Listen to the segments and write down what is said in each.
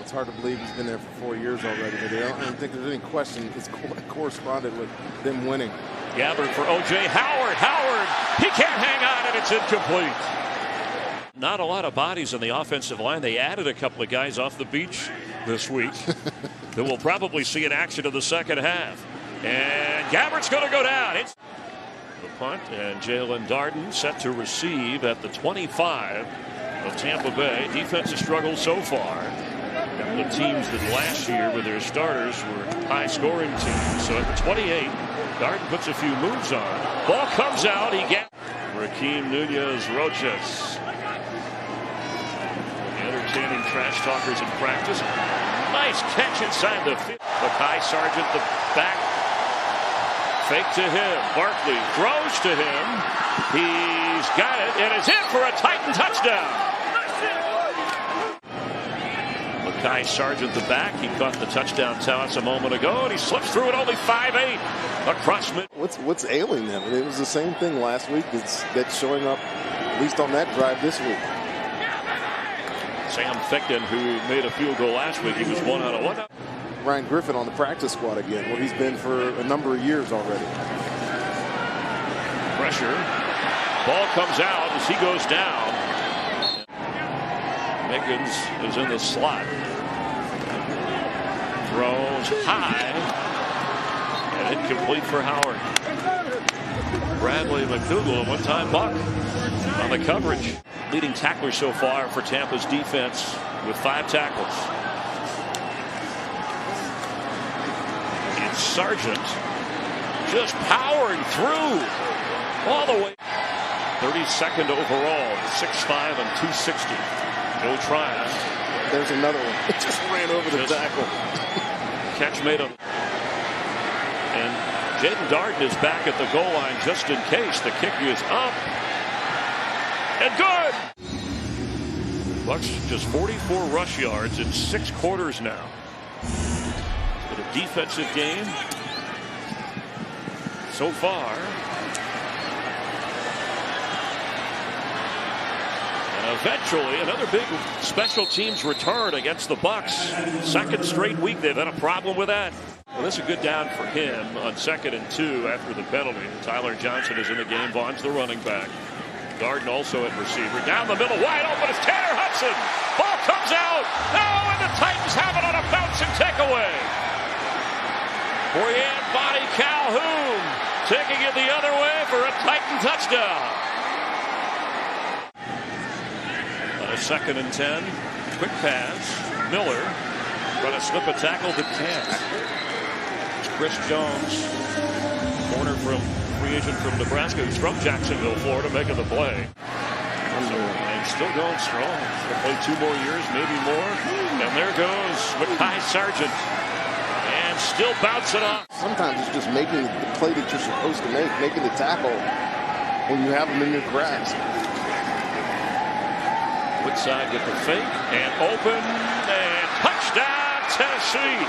It's hard to believe he's been there for 4 years already, but I don't think there's any question it's corresponded with them winning. Gathered for O.J. Howard. He can't hang on, and it's incomplete. Not a lot of bodies in the offensive line. They added a couple of guys off the beach this week that we'll probably see in action in the second half. And Gabbard's going to go down. It's the punt, and Jalen Darden set to receive at the 25 of Tampa Bay. Defense has struggled so far. And the teams that last year with their starters were high-scoring teams. So at the 28, Darden puts a few moves on. Ball comes out. He gets Raheem Nunez-Roches. Entertaining trash talkers in practice. Nice catch inside the field. Mackay Sargent, the back. Fake to him. Barkley throws to him. He's got it, and it's in for a Titan touchdown. Mackay Sargent, the back. He caught the touchdown toss a moment ago, and he slips through it only 5'8". Across mid. What's ailing them? It was the same thing last week. That's showing up, at least on that drive this week. Sam Fickton, who made a field goal last week, he was 1 out of 1. Ryan Griffin on the practice squad again, where he's been for a number of years already. Pressure. Ball comes out as he goes down. Miggins is in the slot. Throws high. And incomplete for Howard. Bradley McDougal, one-time Buck on the coverage. Leading tackler so far for Tampa's defense with 5 tackles. It's Sargent just powering through all the way. 32nd overall, 6'5" and 260. Joe Trias. There's another one. It just ran over the tackle. Catch made him. And Jaden Darden is back at the goal line just in case. The kick is up. And good! Bucks just 44 rush yards in 6 quarters now. But a defensive game so far. And eventually another big special teams return against the Bucks. Second straight week they've had a problem with that. Well, this is a good down for him on 2nd and 2 after the penalty. Tyler Johnson is in the game. Vaughn's the running back. Darden also at receiver. Down the middle, wide open is Tanner Hudson. Ball comes out. No, and the Titans have it on a bouncing takeaway. Boyan Body Calhoun taking it the other way for a Titan touchdown. On a 2nd and 10. Quick pass. Miller trying to slip a tackle but can't. It's Chris Jones. Corner from free agent from Nebraska, who's from Jacksonville, Florida, making the play. And still going strong. He'll play 2 more years, maybe more. And there goes Mackay Sargent. And still bouncing off. Sometimes it's just making the play that you're supposed to make, making the tackle when you have them in your grasp. Woodside with the fake and open and touchdown Tennessee.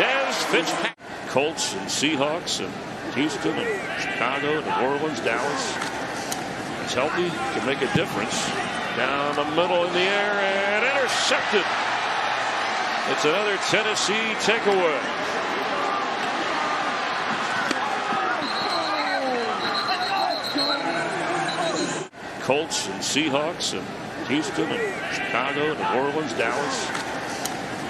Dez Fitzpatrick. Colts and Seahawks and Houston and Chicago, New Orleans, Dallas. It's healthy, can make a difference. Down the middle in the air and intercepted. It's another Tennessee takeaway. Colts and Seahawks and Houston and Chicago, New Orleans, Dallas.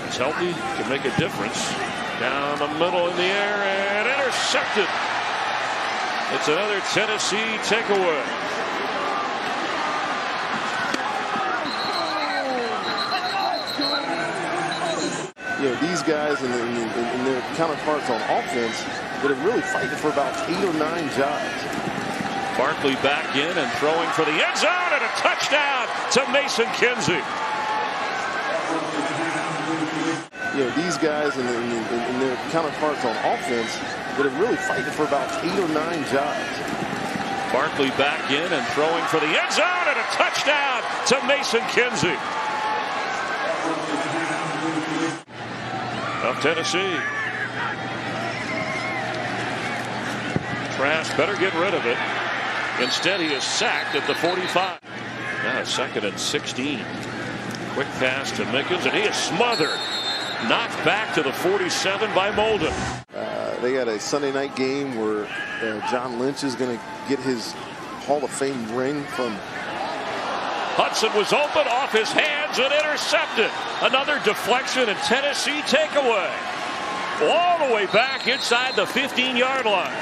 It's healthy, can make a difference. Down the middle in the air and intercepted. It's another Tennessee takeaway. You know, these guys and their counterparts on offense that are really fighting for about 8 or 9 jobs. Barkley back in and throwing for the end zone and a touchdown to Mason Kinsey. You know, these guys and their counterparts on offense that are really fighting for about 8 or 9 jobs. Barkley back in and throwing for the end zone and a touchdown to Mason Kinsey. Of Tennessee. Trask better get rid of it. Instead, he is sacked at the 45. Now 2nd and 16. Quick pass to Mickens, and he is smothered. Knocked back to the 47 by Molden. They got a Sunday night game where John Lynch is going to get his Hall of Fame ring from. Hudson was open, off his hands, and intercepted. Another deflection and Tennessee takeaway. All the way back inside the 15-yard line.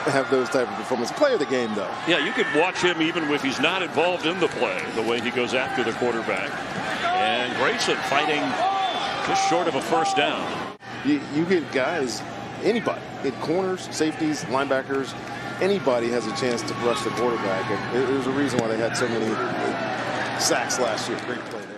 Have those type of performance. Play of the game, though. Yeah, you could watch him even if he's not involved in the play, the way he goes after the quarterback. And Grayson fighting just short of a first down. You get guys, anybody, get corners, safeties, linebackers, anybody has a chance to rush the quarterback. And there's a reason why they had so many sacks last year. Great play there.